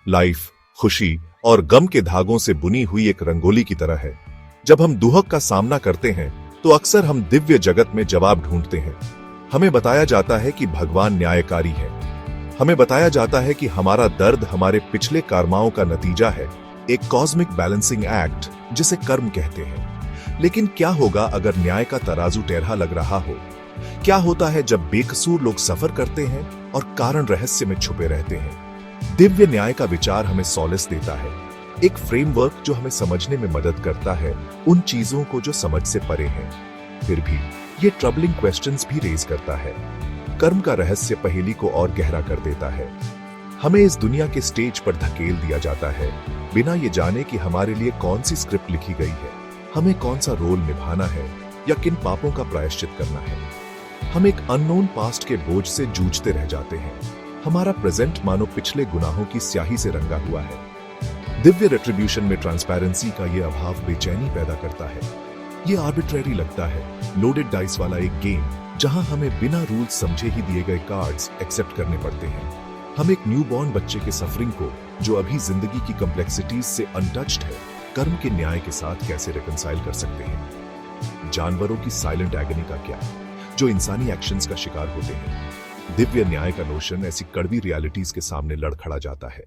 Life खुशी और गम के धागों से बुनी हुई एक रंगोली की तरह है। जब हम दुहक का सामना करते हैं तो अक्सर हम दिव्य जगत में जवाब ढूंढते हैं। हमें बताया जाता है कि भगवान न्यायकारी है। हमें बताया जाता है कि हमारा दर्द हमारे पिछले कर्माओं का नतीजा है, एक कॉस्मिक बैलेंसिंग एक्ट जिसे कर्म कहते हैं। लेकिन क्या होगा अगर न्याय का तराजू टेढ़ा लग रहा हो? क्या होता है जब बेकसूर लोग सफर करते हैं और कारण रहस्य में छुपे रहते हैं? दिव्य न्याय का विचार हमें सॉलिस देता है, एक फ्रेमवर्क जो हमें समझने में मदद करता है उन चीजों को जो समझ से परे हैं। फिर भी ये ट्रबलिंग क्वेश्चंस भी रेज करता है। कर्म का रहस्य पहेली को और गहरा कर देता है। हमें इस दुनिया के स्टेज पर धकेल दिया जाता है बिना ये जाने कि हमारे लिए कौन सी स्क्रिप्ट लिखी गई है, हमें कौन सा रोल निभाना है या किन पापों का प्रायश्चित करना है। हम एक अननोन पास्ट के बोझ से जूझते रह जाते हैं। हमारा प्रेजेंट मानो पिछले गुनाहों की स्याही से रंगा हुआ है। दिव्य रेट्रिब्यूशन में ट्रांसपेरेंसी का यह अभाव बेचैनी पैदा करता है। ये आर्बिट्रेरी लगता है, लोडेड डाइस वाला एक गेम जहां हमें बिना रूल्स समझे ही दिए गए कार्ड्स एक्सेप्ट करने पड़ते हैं। हम एक न्यूबॉर्न बच्चे के सफरिंग को, जो अभी जिंदगी की कॉम्प्लेक्सिटीज से अनटच्ड है, कर्म के न्याय के साथ कैसे रिकंसाइल कर सकते हैं? जानवरों की साइलेंट एगनी का क्या, जो इंसानी एक्शंस का शिकार होते हैं? दिव्य न्याय का नोशन ऐसी कड़वी रियलिटीज के सामने लड़ खड़ा जाता है।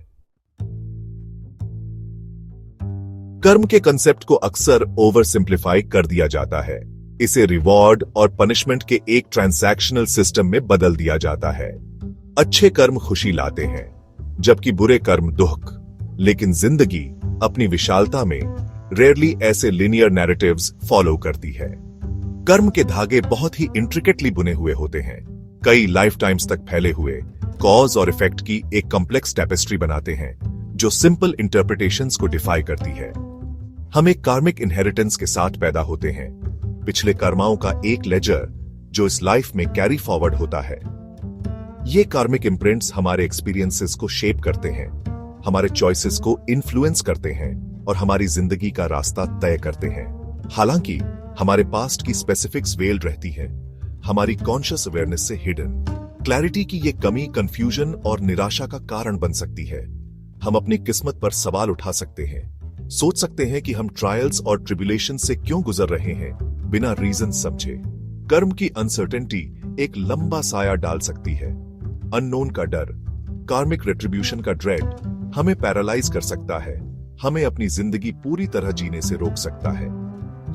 कर्म के कंसेप्ट को अक्सर ओवर सिंप्लीफाई कर दिया जाता है। इसे रिवॉर्ड और पनिशमेंट के एक ट्रांजैक्शनल सिस्टम में बदल दिया जाता है। अच्छे कर्म खुशी लाते हैं, जबकि बुरे कर्म दुख। लेकिन जिंदगी अपनी विशालता में रेयरली ऐसे लिनियर नैरेटिव्स फॉलो करती है। कर्म के धागे बहुत ही इंट्रिकेटली बुने हुए होते हैं, कई लाइफ टाइम्स तक फैले हुए, कॉज और इफेक्ट की एक कॉम्प्लेक्स टेपेस्ट्री बनाते हैं जो सिंपल इंटरप्रिटेशंस को डिफाई करती है। हम एक कार्मिक इनहेरिटेंस के साथ पैदा होते हैं, पिछले कर्माओं का एक लेजर जो इस लाइफ में कैरी फॉरवर्ड होता है। ये कार्मिक इम्प्रिंट्स हमारे एक्सपीरियंसेस को शेप करते हैं, हमारे चॉइसेस को इन्फ्लुएंस करते हैं और हमारी जिंदगी का रास्ता तय करते हैं। हालांकि हमारे पास्ट की स्पेसिफिक्स वेल्ड रहती है, हमारी कॉन्शियस अवेयरनेस से हिडन। क्लैरिटी की ये कमी कंफ्यूजन और निराशा का कारण बन सकती है। हम अपनी किस्मत पर सवाल उठा सकते हैं, सोच सकते हैं कि हम ट्रायल्स और ट्रिब्यूलेशन से क्यों गुजर रहे हैं बिना रीजन समझे। कर्म की अनसर्टेनिटी एक लंबा साया डाल सकती है। अननोन का डर, कार्मिक रेट्रिब्यूशन का ड्रेड हमें पैरालाइज कर सकता है, हमें अपनी जिंदगी पूरी तरह जीने से रोक सकता है।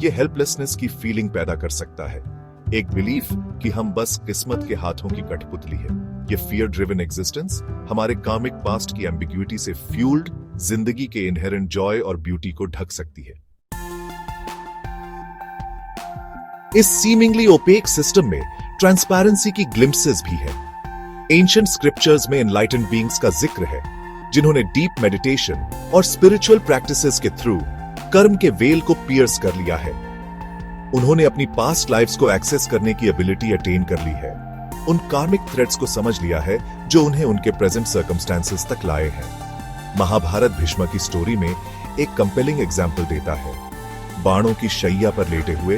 यह हेल्पलेसनेस की फीलिंग पैदा कर सकता है, एक बिलीफ कि हम बस किस्मत के हाथों की कठपुतली है। ये फियर ड्रिवन एग्जिस्टेंस हमारे कार्मिक पास्ट की एम्बिग्यूटी से फ्यूल्ड जिंदगी के इनहेरेंट जॉय और ब्यूटी को ढक सकती है। इस सीमिंगली ओपेक सिस्टम में ट्रांसपेरेंसी की ग्लिम्पसेस भी है। एंशिएंट स्क्रिप्चर्स में एनलाइटेंड बीइंग्स का जिक्र है, जिन्होंने डीप मेडिटेशन और स्पिरिचुअल प्रैक्टिसेस के थ्रू कर्म के वेल को पियर्स कर लिया है। उन्होंने अपनी पास्ट लाइफ्स को एक्सेस करने की एबिलिटी अटेन कर ली है, उन कार्मिक थ्रेड्स को समझ लिया है जो उन्हें उनके प्रेजेंट सर्कमस्टेंसेस तक लाए हैं। महाभारत भीष्म की स्टोरी में एक कंपेलिंग एग्जाम्पल देता है। बाणों की शैया पर लेटे हुए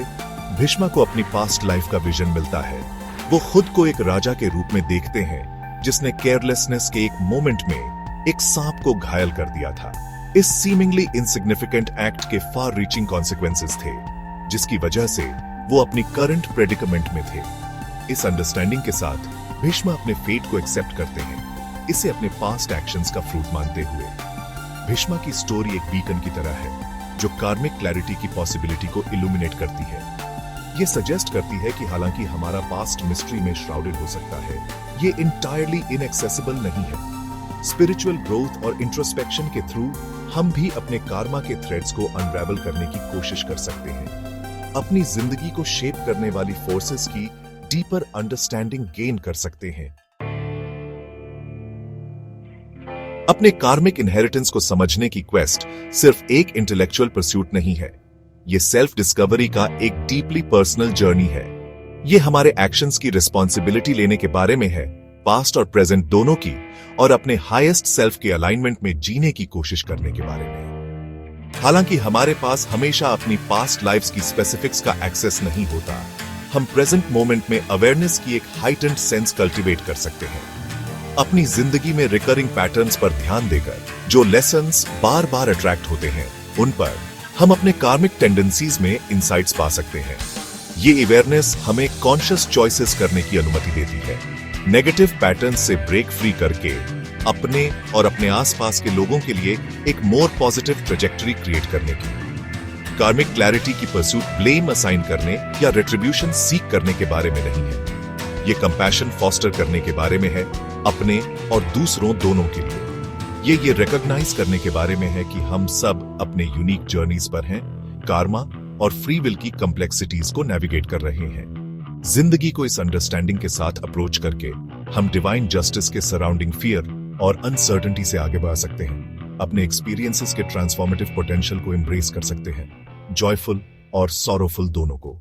भीष्म को अपनी पास्ट लाइफ का विजन मिलता है। वो खुद को एक राजा के रूप में देखते हैं जिसने केयरलेसनेस के एक मोमेंट में एक सांप को घायल कर दिया था। इस सीमिंगली इनसिग्निफिकेंट एक्ट के फार रीचिंग कॉन्सिक्वेंसेस थे, जिसकी वजह से वो अपनी करंट प्रेडिकमेंट में थे। इस अंडरस्टैंडिंग के साथ भीष्म अपने फेट को एक्सेप्ट करते हैं, इसे अपने पास्ट एक्शंस का फ्रूट मानते हुए। भीष्म की स्टोरी एक बीकन की तरह है जो कार्मिक क्लैरिटी की पॉसिबिलिटी को इल्यूमिनेट करती है। ये सजेस्ट करती है कि हालांकि हमारा पास्ट मिस्ट्री में श्राउडेड हो सकता है, ये इंटायरली इनएक्सेसिबल नहीं है। स्पिरिचुअल ग्रोथ और इंट्रोस्पेक्शन के थ्रू हम भी अपने कार्मा के थ्रेड्स को अनरेवल करने की कोशिश कर सकते हैं, अपनी जिंदगी को शेप करने वाली फोर्सेस की डीपर अंडरस्टैंडिंग गेन कर सकते हैं। अपने कार्मिक इनहेरिटेंस को समझने की क्वेस्ट सिर्फ एक इंटेलेक्चुअल परस्यूट नहीं है, ये सेल्फ डिस्कवरी का एक डीपली पर्सनल जर्नी है। ये हमारे एक्शंस की रिस्पॉन्सिबिलिटी लेने के बारे में है, पास्ट और प्रेजेंट दोनों की, और अपने हाईएस्ट सेल्फ के अलाइनमेंट में जीने की कोशिश करने के बारे में। हालांकि हमारे पास हमेशा अपनी पास्ट लाइफ्स की स्पेसिफिक्स का एक्सेस नहीं होता, हम प्रेजेंट मोमेंट में अवेयरनेस की एक हाइटेंड सेंस कल्टीवेट कर सकते हैं। अपनी जिंदगी में रिकरिंग पैटर्न्स पर ध्यान देकर जो लेसन्स बार बार अट्रैक्ट होते हैं, उन पर हम अपने कार्मिक टेंडेंसीज में इंसाइट्स पा सकते हैं। ये अवेयरनेस हमें कॉन्शियस चॉइसेस करने की अनुमति देती है, नेगेटिव पैटर्न से ब्रेक फ्री करके अपने और अपने आसपास के लोगों के लिए एक मोर पॉजिटिव ट्रेजेक्टरी क्रिएट करने की। कार्मिक क्लैरिटी की परसूट ब्लेम असाइन करने या रिट्रीब्यूशन सीक करने के बारे में नहीं है। ये कंपैशन फॉस्टर करने के बारे में है, अपने और दूसरों दोनों के लिए। ये रिकॉग्नाइज करने के बारे में है कि हम सब अपने यूनिक जर्नीज पर हैं, कार्मा और फ्री विल की कॉम्प्लेक्सिटीज को नेविगेट कर रहे हैं। जिंदगी को इस अंडरस्टैंडिंग के साथ अप्रोच करके हम डिवाइन जस्टिस के सराउंडिंग फियर और अनसर्टेनिटी से आगे बढ़ सकते हैं, अपने एक्सपीरियंसेस के ट्रांसफॉर्मेटिव पोटेंशियल को एम्ब्रेस कर सकते हैं, जॉयफुल और सॉरोफुल दोनों को।